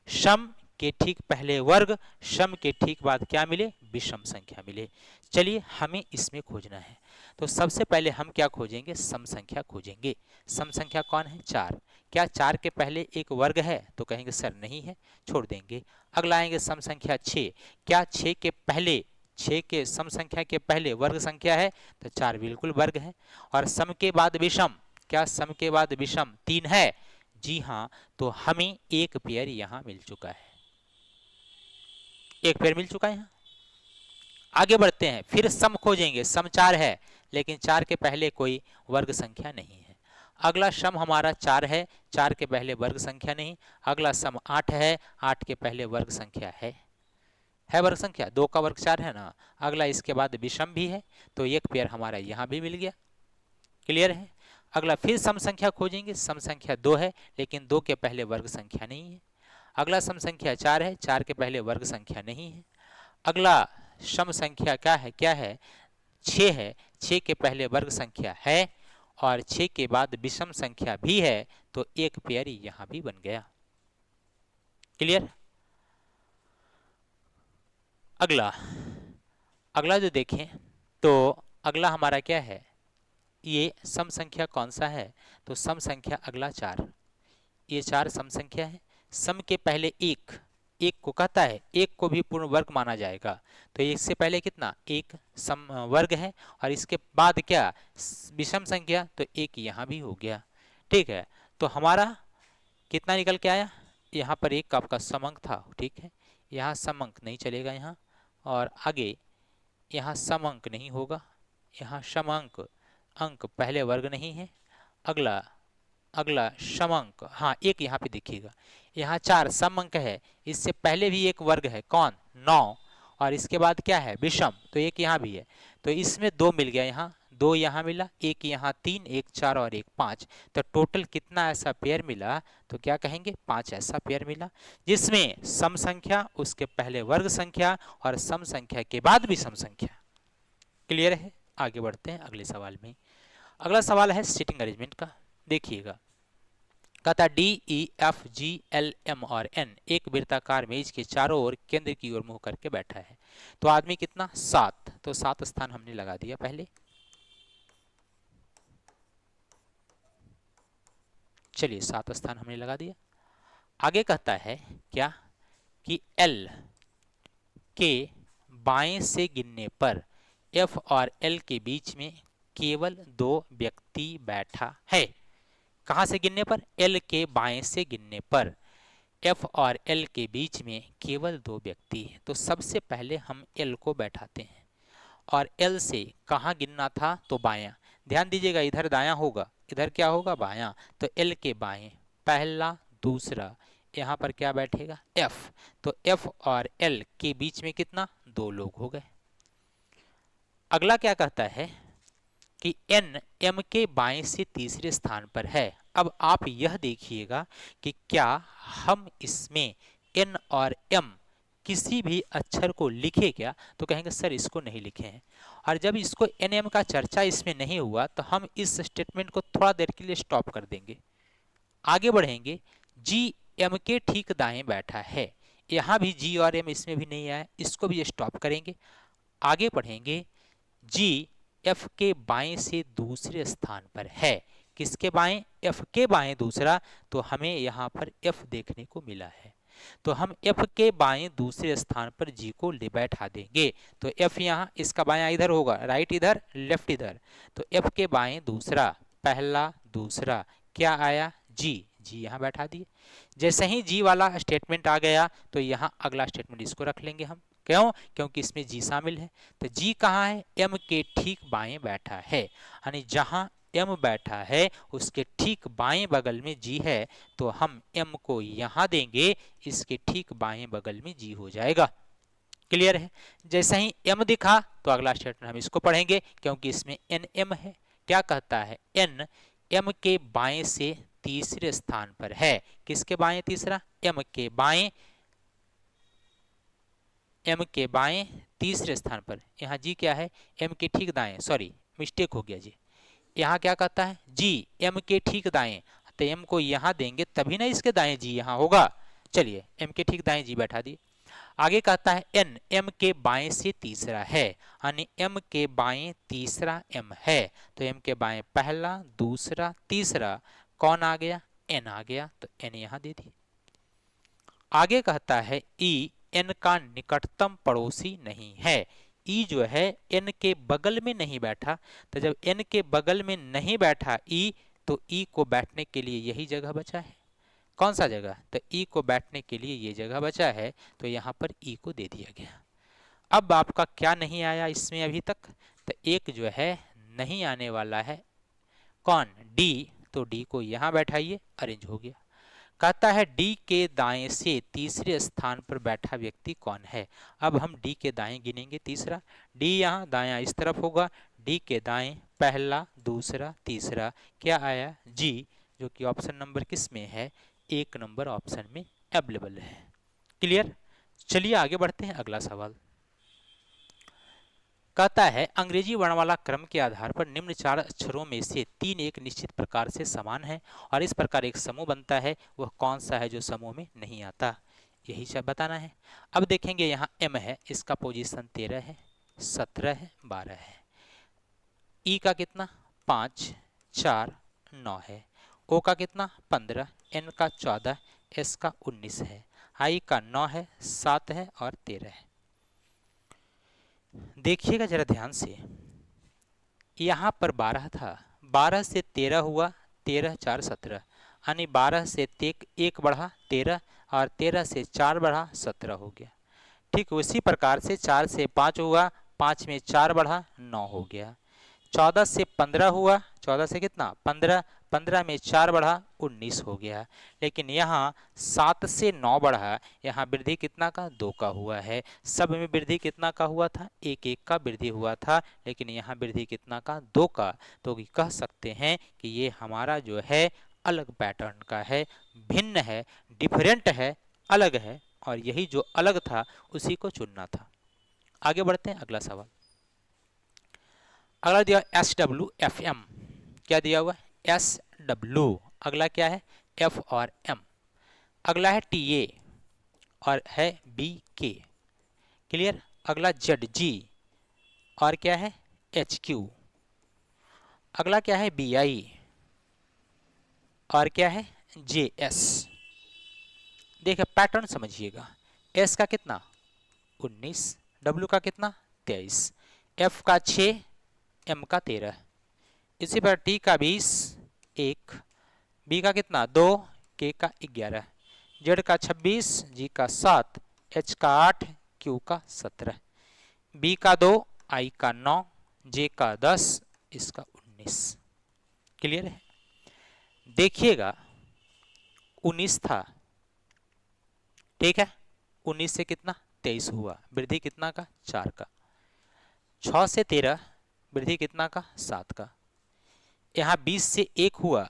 सम के ठीक पहले वर्ग, सम के ठीक बाद क्या मिले, विषम संख्या मिले। चलिए हमें इसमें खोजना है, तो सबसे पहले हम क्या खोजेंगे, सम संख्या खोजेंगे। सम संख्या कौन है, 4। क्या 4 के पहले एक वर्ग है, तो कहेंगे सर नहीं है, छोड़ देंगे। अगला आएंगे सम संख्या 6। क्या 6 के पहले, 6 के सम संख्या के पहले वर्ग संख्या है, तो 4 बिल्कुल वर्ग है। और सम के बाद विषम, क्या सम के बाद विषम 3 है, जी हाँ, तो हमें एक पेयर यहां मिल चुका है, एक पेयर मिल चुका है यहाँ। आगे बढ़ते हैं, फिर सम खोजेंगे। सम 4 है, लेकिन 4 के पहले कोई वर्ग संख्या नहीं है। अगला सम हमारा 4 है, 4 के पहले वर्ग संख्या नहीं। अगला सम 8 है, 8 के पहले वर्ग संख्या है वर्ग संख्या, 2 का वर्ग 4 है ना। अगला इसके बाद विषम भी है, तो एक पेयर हमारा यहाँ भी मिल गया। क्लियर है। अगला फिर सम संख्या खोजेंगे। सम संख्या 2 है, लेकिन 2 के पहले वर्ग संख्या नहीं है। अगला सम संख्या 4 है, 4 के पहले वर्ग संख्या नहीं है। अगला सम संख्या क्या है 6 है, 6 के पहले वर्ग संख्या है, और 6 के बाद विषम संख्या भी है, तो एक पेयर यहां भी बन गया। क्लियर। अगला जो देखें, तो अगला हमारा क्या है, ये सम संख्या कौन सा है, तो सम संख्या अगला 4। ये 4 सम संख्या है। सम के पहले एक को कहता है, एक को भी पूर्ण वर्ग माना जाएगा, तो इससे पहले कितना, एक सम वर्ग है, और इसके बाद क्या, विषम संख्या, तो एक यहाँ भी हो गया। ठीक है, तो हमारा कितना निकल के आया, यहाँ पर एक आपका समअंक था। ठीक है, यहाँ समअंक नहीं चलेगा यहाँ, और आगे यहाँ समअंक नहीं होगा, यहाँ समअंक, अंक पहले वर्ग नहीं है। अगला समअंक, हाँ एक यहाँ पे देखिएगा, यहाँ 4 समअंक है, इससे पहले भी एक वर्ग है, कौन, 9, और इसके बाद क्या है, विषम, तो एक यहाँ भी है, तो इसमें 2 मिल गया, यहाँ 2 यहाँ मिला, एक यहाँ 3, एक 4 और एक 5, तो टोटल कितना ऐसा पेयर मिला, तो क्या कहेंगे, 5 ऐसा पेयर मिला, जिसमें सम संख्या, उसके पहले वर्ग संख्या, और सम संख्या के बाद भी सम संख्या। क्लियर है। आगे बढ़ते हैं अगले सवाल में। अगला सवाल है सीटिंग अरेंजमेंट का। देखिएगा, कहता D E F G L M और एन एक वृत्ताकार मेज के चारों ओर केंद्र की ओर मुंह करके बैठा है। तो आदमी कितना, 7, तो 7 स्थान हमने लगा दिया पहले। चलिए 7 स्थान हमने लगा दिया। आगे कहता है क्या, कि एल के बाएं से गिनने पर एफ और एल के बीच में केवल 2 व्यक्ति बैठा है। कहां से गिनने पर, एल के बाएं से गिनने पर एफ और एल के बीच में केवल 2 व्यक्ति हैं। तो सबसे पहले हम एल को बैठाते हैं, और एल से कहां गिनना था, तो बायां। ध्यान दीजिएगा, इधर दायां होगा, इधर क्या होगा, बायां, तो एल के बाएं पहला दूसरा, यहाँ पर क्या बैठेगा, एफ, तो एफ और एल के बीच में कितना, 2 लोग हो गए। अगला क्या कहता है कि एन एम के बाएं से तीसरे स्थान पर है। अब आप यह देखिएगा कि क्या हम इसमें एन और एम किसी भी अक्षर को लिखे क्या, तो कहेंगे सर इसको नहीं लिखे हैं। और जब इसको एन एम का चर्चा इसमें नहीं हुआ, तो हम इस स्टेटमेंट को थोड़ा देर के लिए स्टॉप कर देंगे। आगे बढ़ेंगे, जी एम के ठीक दाएं बैठा है, यहाँ भी जी और एम इसमें भी नहीं आया, इसको भी स्टॉप करेंगे। आगे बढ़ेंगे, जी एफ के बाएं से दूसरे स्थान पर है। किसके बाएं, एफ के बाएं दूसरा, तो हमें यहाँ पर एफ देखने को मिला है, तो हम एफ के बाएं दूसरे स्थान पर जी को ले बैठा देंगे। तो एफ यहाँ, इसका बायां इधर होगा, राइट इधर, लेफ्ट इधर, तो एफ के बाएं दूसरा, पहला दूसरा, क्या आया, जी यहाँ बैठा दिए। जैसे ही जी वाला स्टेटमेंट आ गया, तो यहाँ अगला स्टेटमेंट इसको रख लेंगे हम, क्यों, क्योंकि इसमें जी शामिल है। तो जी कहाँ है, एम के ठीक बाएं बैठा है, यानी जहां एम बैठा है उसके ठीक बाएं बगल में जी है, तो हम एम को यहां देंगे, इसके ठीक बाएं बगल में जी हो जाएगा। क्लियर है। जैसे ही एम दिखा, तो अगला स्टेटमेंट हम इसको पढ़ेंगे, क्योंकि इसमें एन एम है। क्या कहता है, एन एम के बाएं से तीसरे स्थान पर है। किसके बाएं तीसरा, एम के बाएं तीसरे स्थान पर। यहाँ जी क्या है, एम के ठीक दाएं, सॉरी मिस्टेक हो गया जी, यहाँ क्या कहता है, जी एम के ठीक दाएं, तो एम को यहाँ देंगे तभी ना इसके दाएं जी यहाँ होगा। चलिए एम के ठीक दाएं जी बैठा दिए। आगे कहता है एन एम के बाएं से तीसरा है, यानी एम के बाएं तीसरा एम है, तो एम के बाएं पहला दूसरा तीसरा कौन आ गया, एन आ गया, तो एन यहां दे दी। आगे कहता है ई एन का निकटतम पड़ोसी नहीं है। ई जो है एन के बगल में नहीं बैठा, तो जब एन के बगल में नहीं बैठा ई, तो ई को बैठने के लिए यही जगह बचा है। कौन सा जगह, तो ई को बैठने के लिए ये जगह बचा है, तो यहाँ पर ई को दे दिया गया। अब आपका क्या नहीं आया इसमें अभी तक, तो एक जो है नहीं आने वाला है, कौन, डी, तो डी को यहाँ बैठाइए, अरेंज हो गया। कहता है डी के दाएं से तीसरे स्थान पर बैठा व्यक्ति कौन है। अब हम डी के दाएं गिनेंगे तीसरा, डी यहाँ दायां इस तरफ होगा, डी के दाएं पहला दूसरा तीसरा क्या आया, जी, जो कि ऑप्शन नंबर किस में है, 1 नंबर ऑप्शन में अवेलेबल है। क्लियर। चलिए आगे बढ़ते हैं, अगला सवाल कहता है अंग्रेजी वर्णमाला क्रम के आधार पर निम्न 4 अक्षरों में से 3 एक निश्चित प्रकार से समान है और इस प्रकार एक समूह बनता है, वह कौन सा है जो समूह में नहीं आता, यही सब बताना है। अब देखेंगे यहाँ एम है, इसका पोजीशन 13 है, 17 है, 12 है। ई का कितना 5 4 9 है, ओ का कितना 15, एन का 14, एस का 19 है, आई का 9 है, 7 है और 13 है। देखिएगा जरा ध्यान से, यहाँ पर 12 था, 12 से 13 हुआ, 13 4 17, यानी 12 से 1 बढ़ा 13 और 13 से 4 बढ़ा 17 हो गया। ठीक उसी प्रकार से 4 से 5 हुआ, 5 में 4 बढ़ा 9 हो गया। 14 से 15 हुआ, 14 से कितना 15, 15 में 4 बढ़ा 19 हो गया। लेकिन यहाँ 7 से 9 बढ़ा, यहाँ वृद्धि कितना का 2 का हुआ है। सब में वृद्धि कितना का हुआ था, 1 का वृद्धि हुआ था, लेकिन यहाँ वृद्धि कितना का 2 का। तो कह सकते हैं कि ये हमारा जो है अलग पैटर्न का है, भिन्न है, डिफरेंट है, अलग है, और यही जो अलग था उसी को चुनना था। आगे बढ़ते हैं, अगला सवाल। अगला दिया SWFM, क्या दिया हुआ है SW, अगला क्या है F और M, अगला है TA और है BK। क्लियर। अगला ZG और क्या है HQ, अगला क्या है BI और क्या है JS। देखिए पैटर्न समझिएगा, S का कितना 19, W का कितना 23, F का 6, M का 13, इसी पर T का 20 1, B का कितना 2, K का 11, Z का 26, G का 7, H का 8, Q का 17, B का 2, I का 9, J का 10, इसका 19। क्लियर है। देखिएगा 19 था, ठीक है, 19 से कितना 23 हुआ, वृद्धि कितना का 4 का, 6 से 13 वृद्धि कितना का 7 का, यहाँ 20 से 1 हुआ,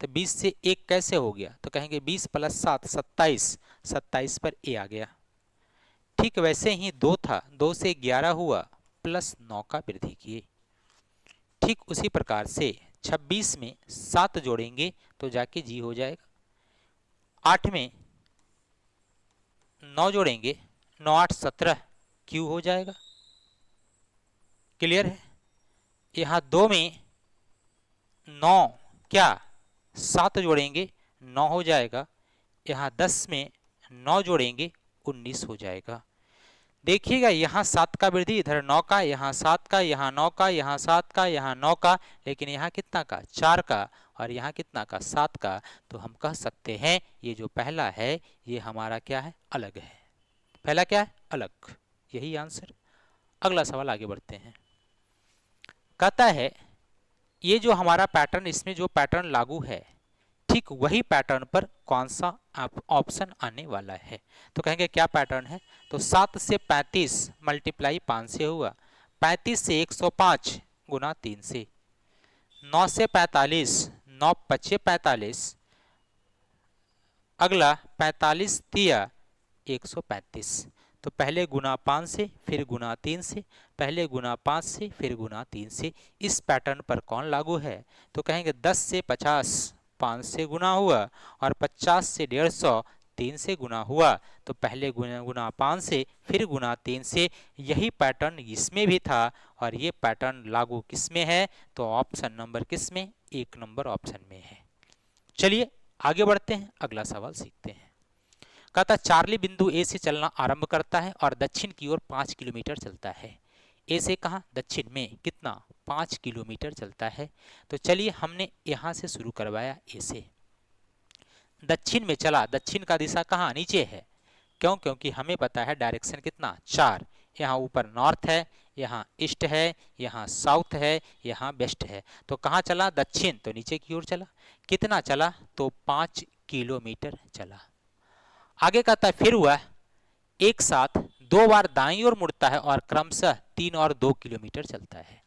तो 20 से 1 कैसे हो गया, तो कहेंगे 20 + 7 27, 27 पर ए आ गया। ठीक वैसे ही 2 था, 2 से 11 हुआ, +9 का वृद्धि किए। ठीक उसी प्रकार से 26 में 7 जोड़ेंगे तो जाके जी हो जाएगा, 8 में 9 जोड़ेंगे, 9 8 17 क्यू हो जाएगा। क्लियर है। यहाँ 2 में 9 क्या 7 जोड़ेंगे 9 हो जाएगा, यहाँ 10 में 9 जोड़ेंगे 19 हो जाएगा। देखिएगा यहाँ 7 का वृद्धि, इधर 9 का, यहाँ 7 का, यहाँ 9 का, यहाँ 7 का, यहाँ 9 का, लेकिन यहाँ कितना का 4 का, और यहाँ कितना का 7 का। तो हम कह सकते हैं ये जो पहला है ये हमारा क्या है अलग है, पहला क्या है अलग, यही आंसर। अगला सवाल आगे बढ़ते हैं। कहता है ये जो हमारा पैटर्न, इसमें जो पैटर्न लागू है ठीक वही पैटर्न पर कौन सा ऑप्शन आने वाला है। तो कहेंगे क्या पैटर्न है, तो 7 से 35 × 5 से हुआ, 35 से 105 × 3 से, 9 से 45 9 × 5 45, अगला 45 दिया 135, तो पहले गुना 5 से फिर गुना 3 से, पहले गुना 5 से फिर गुना 3 से, इस पैटर्न पर कौन लागू है। तो कहेंगे 10 से 50 5 से गुना हुआ, और 50 से 150 3 से गुना हुआ तो पहले गुना गुना 5 से, फिर गुना 3 से। यही पैटर्न इसमें भी था और ये पैटर्न लागू किस में है? तो ऑप्शन नंबर किस में? 1 नंबर ऑप्शन में है। चलिए आगे बढ़ते हैं, अगला सवाल सीखते हैं। कहता चार्ली बिंदु ए से चलना आरंभ करता है और दक्षिण की ओर 5 किलोमीटर चलता है। ए से कहाँ? दक्षिण में। कितना? 5 किलोमीटर चलता है। तो चलिए हमने यहाँ से शुरू करवाया, ए से दक्षिण में चला। दक्षिण का दिशा कहाँ? नीचे है। क्यों? क्योंकि हमें पता है डायरेक्शन कितना? 4। यहाँ ऊपर नॉर्थ है, यहाँ ईस्ट है, यहाँ साउथ है, यहाँ वेस्ट है। तो कहाँ चला? दक्षिण, तो नीचे की ओर चला। कितना चला? तो 5 किलोमीटर चला। आगे कहता है फिर वह एक साथ 2 बार दाईं ओर मुड़ता है और क्रमशः 3 और 2 किलोमीटर चलता है।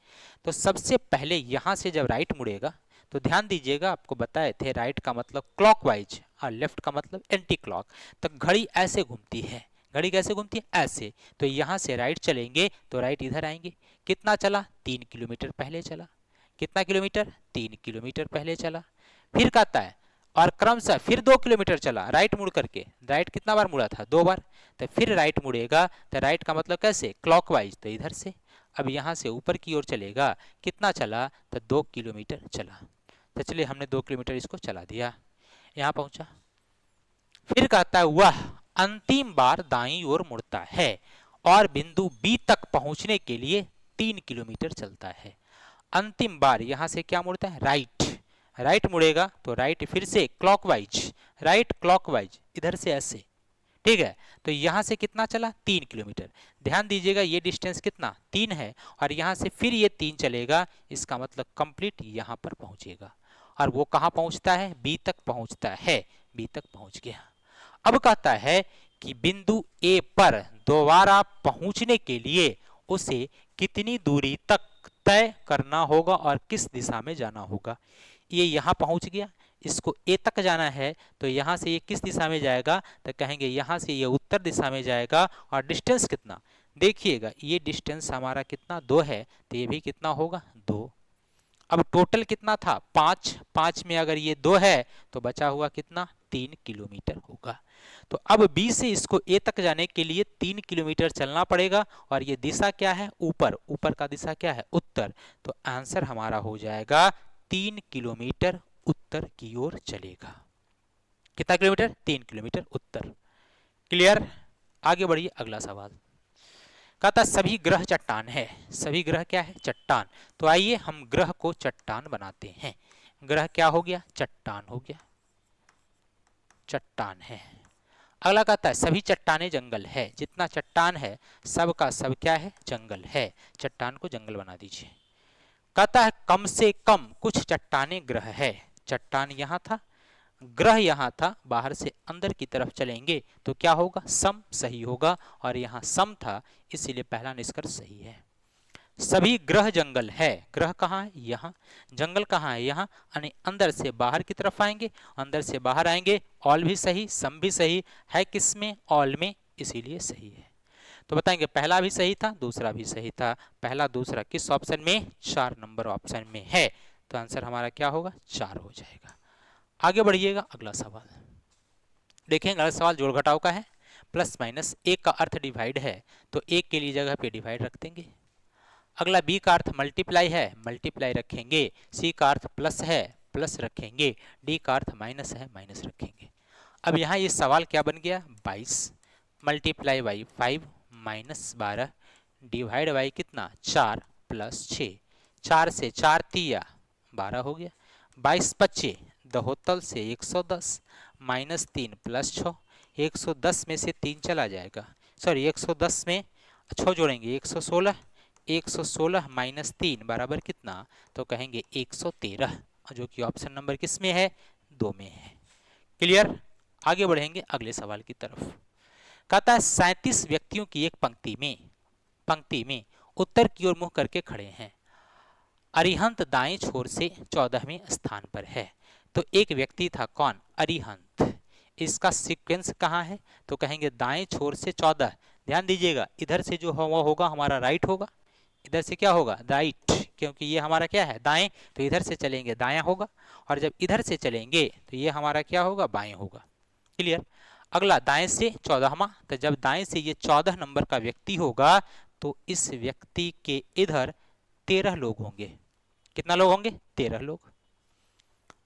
तो सबसे पहले यहाँ से जब राइट मुड़ेगा तो ध्यान दीजिएगा, आपको बताए थे राइट का मतलब क्लॉकवाइज और लेफ्ट का मतलब एंटी क्लॉक। तो घड़ी ऐसे घूमती है। घड़ी कैसे घूमती है? ऐसे। तो यहाँ से राइट चलेंगे तो राइट इधर आएंगे। कितना चला? 3 किलोमीटर पहले चला। कितना किलोमीटर? 3 किलोमीटर पहले चला। फिर कहता है और क्रमशः फिर 2 किलोमीटर चला राइट मुड़ करके। राइट कितना बार मुड़ा था? 2 बार। तो फिर राइट मुड़ेगा तो राइट का मतलब कैसे? क्लॉकवाइज, तो इधर से। अब यहाँ से ऊपर की ओर चलेगा। कितना चला? तो 2 किलोमीटर चला। तो चलिए हमने 2 किलोमीटर इसको चला दिया, यहाँ पहुंचा। फिर कहता है वह अंतिम बार दाईं ओर मुड़ता है और बिंदु बी तक पहुंचने के लिए 3 किलोमीटर चलता है। अंतिम बार यहाँ से क्या मुड़ता है? राइट। राइट मुड़ेगा तो राइट फिर से क्लॉकवाइज, राइट क्लॉकवाइज, इधर से ऐसे। ठीक है। तो यहाँ से कितना चला? 3 किलोमीटर। ध्यान दीजिएगा ये डिस्टेंस कितना? 3 है और यहाँ से फिर ये 3 चलेगा। इसका मतलब कंप्लीट यहाँ पर पहुँचेगा। और वो कहाँ पहुँचता है? बी तक पहुँचता है। बी तक पहुँच गया। अब कहता है कि बिंदु ए पर दोबारा पहुँचने के लिए उसे कितनी दूरी तक तय करना होगा और किस दिशा में जाना होगा। ये यहाँ पहुँच गया, इसको ए तक जाना है तो यहाँ से ये किस दिशा में जाएगा? तो कहेंगे यहाँ से ये उत्तर दिशा में जाएगा। और डिस्टेंस कितना? देखिएगा ये डिस्टेंस हमारा कितना? 2 है, तो ये भी कितना होगा? 2। अब टोटल कितना था? 5। 5 में अगर ये 2 है तो बचा हुआ कितना? 3 किलोमीटर होगा। तो अब बी से इसको ए तक जाने के लिए 3 किलोमीटर चलना पड़ेगा और ये दिशा क्या है? ऊपर। ऊपर का दिशा क्या है? उत्तर। तो आंसर हमारा हो जाएगा 3 किलोमीटर उत्तर की ओर चलेगा। कितना किलोमीटर? 3 किलोमीटर उत्तर। क्लियर? आगे बढ़िए, अगला सवाल। कहता सभी ग्रह चट्टान है। सभी ग्रह क्या है? चट्टान। तो आइए हम ग्रह को चट्टान बनाते हैं। ग्रह क्या हो गया? चट्टान हो गया। चट्टान है। अगला कहता है सभी चट्टाने जंगल है। जितना चट्टान है सब का सब क्या है? जंगल है। चट्टान को जंगल बना दीजिए। कहता है कम से कम कुछ चट्टाने ग्रह है। चट्टान यहाँ था, ग्रह यहाँ था, बाहर से अंदर की तरफ चलेंगे तो क्या होगा? सम, सही होगा। और यहाँ सम था इसीलिए पहला निष्कर्ष सही है। सभी ग्रह जंगल है। ग्रह कहाँ है? यहाँ। जंगल कहाँ है? यहाँ। यानी अंदर से बाहर की तरफ आएंगे, अंदर से बाहर आएंगे। ऑल भी सही, सम भी सही है। किसमें? ऑल में, इसीलिए सही है। तो बताएंगे पहला भी सही था, दूसरा भी सही था। पहला दूसरा किस ऑप्शन में? 4 नंबर ऑप्शन में है। तो आंसर हमारा क्या होगा? 4 हो जाएगा। आगे बढ़िएगा, अगला सवाल देखेंगे। अगला सवाल जोड़ घटाव का है। प्लस माइनस, एक का अर्थ डिवाइड है तो एक के लिए जगह पे डिवाइड रख देंगे। अगला बी का अर्थ मल्टीप्लाई है, मल्टीप्लाई रखेंगे। सी का अर्थ प्लस है, प्लस रखेंगे। डी का अर्थ माइनस है, माइनस रखेंगे। अब यहाँ ये सवाल क्या बन गया? 22 multiply by 5 minus 12 divide by कितना? 4 प्लस 6। 4 से 4 तिया 12 हो गया। 22 25 दहोतल से 110 माइनस 3 प्लस 6। 110 में से 3 चला जाएगा, सॉरी 110 में 6 जोड़ेंगे 116। 116 माइनस 3 बराबर कितना? तो कहेंगे 113, जो कि ऑप्शन नंबर किस में है? 2 में है। क्लियर? आगे बढ़ेंगे अगले सवाल की तरफ। कहता है 37 व्यक्तियों की एक पंक्ति में उत्तर की ओर मुंह करके खड़े हैं। अरिहंत दाएं छोर से 14वें स्थान पर है। तो एक व्यक्ति था, कौन? अरिहंत। इसका सीक्वेंस कहाँ है? तो कहेंगे दाएं छोर से 14। ध्यान दीजिएगा इधर से जो वो होगा हमारा राइट होगा, इधर से क्या होगा? राइट, क्योंकि ये हमारा क्या है? दाएं। तो इधर से चलेंगे दायां होगा, और जब इधर से चलेंगे तो ये हमारा क्या होगा? बाएं होगा। क्लियर? अगला दाएं से 14वां, तो जब दाएं से ये 14 नंबर का व्यक्ति होगा तो इस व्यक्ति के इधर 13 लोग होंगे। कितना लोग होंगे? 13 लोग।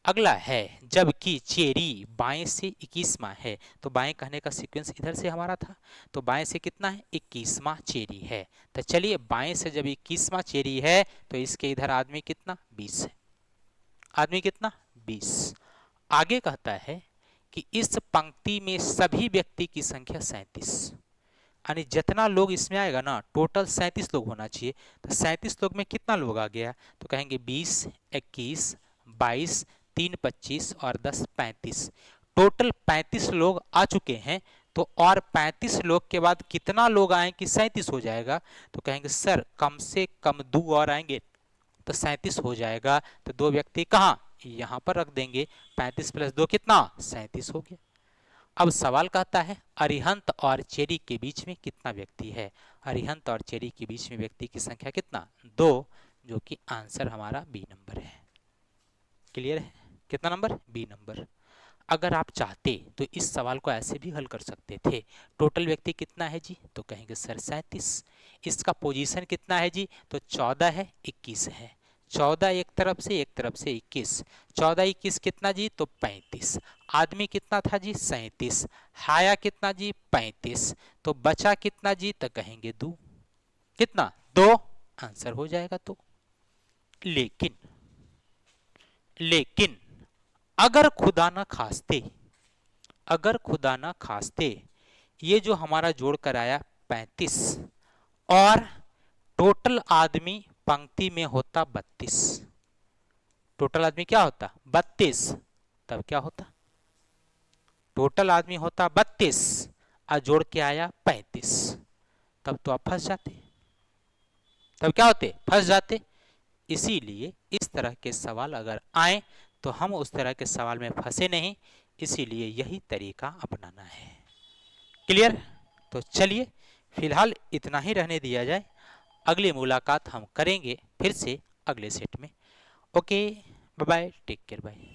अगला है जबकि चेरी बाएं से 21वां है, तो बाएं कहने का सीक्वेंस इधर से हमारा था, तो बाएं से कितना है? 21वां चेरी है। तो चलिए बाएं से जब 21वां चेरी है तो इसके इधर आदमी कितना? 20 है। आदमी कितना? 20। आगे कहता है कि इस पंक्ति में सभी व्यक्ति की संख्या 37, यानी जितना लोग इसमें आएगा ना टोटल 37 लोग होना चाहिए। तो 37 लोग में कितना लोग आ गया? तो कहेंगे 20, 21, 22, 3 25 और 10 35। टोटल 35 लोग आ चुके हैं। तो और 35 लोग के बाद कितना लोग आए कि 37 हो जाएगा? तो कहेंगे सर कम से कम 2 और आएंगे तो 37 हो जाएगा। तो 2 व्यक्ति कहाँ? यहाँ पर रख देंगे। 35 प्लस 2 कितना? 37 हो गया। अब सवाल कहता है अरिहंत और चेरी के बीच में कितना व्यक्ति है? अरिहंत और चेरी के बीच में व्यक्ति की संख्या कितना? 2, जो कि आंसर हमारा बी नंबर है। क्लियर है? कितना नंबर? B number. अगर आप चाहते तो इस सवाल को ऐसे भी हल कर सकते थे। टोटल व्यक्ति कितना है जी? तो कहेंगे सर 37। इसका पोजीशन कितना है जी? तो 14 है, 21 है। 14 एक तरफ से 21। 14 21 कितना जी? तो 35। आदमी कितना था जी? 37। हाया कितना जी? 35। तो बचा कितना जी? तो कहेंगे 2। कितना? 2 आंसर हो जाएगा। तो लेकिन अगर खुदा ना खास्ते ये जो हमारा जोड़ कर आया 35 और टोटल आदमी पंक्ति में होता 32, टोटल आदमी क्या होता? 32, तब क्या होता? टोटल आदमी होता 32 और जोड़ के आया 35, तब तो आप फंस जाते। तब क्या होते? फंस जाते। इसीलिए इस तरह के सवाल अगर आए तो हम उस तरह के सवाल में फंसे नहीं, इसीलिए यही तरीका अपनाना है। क्लियर? तो चलिए फिलहाल इतना ही रहने दिया जाए। अगली मुलाकात हम करेंगे फिर से अगले सेट में। Okay, bye bye, take care, bye.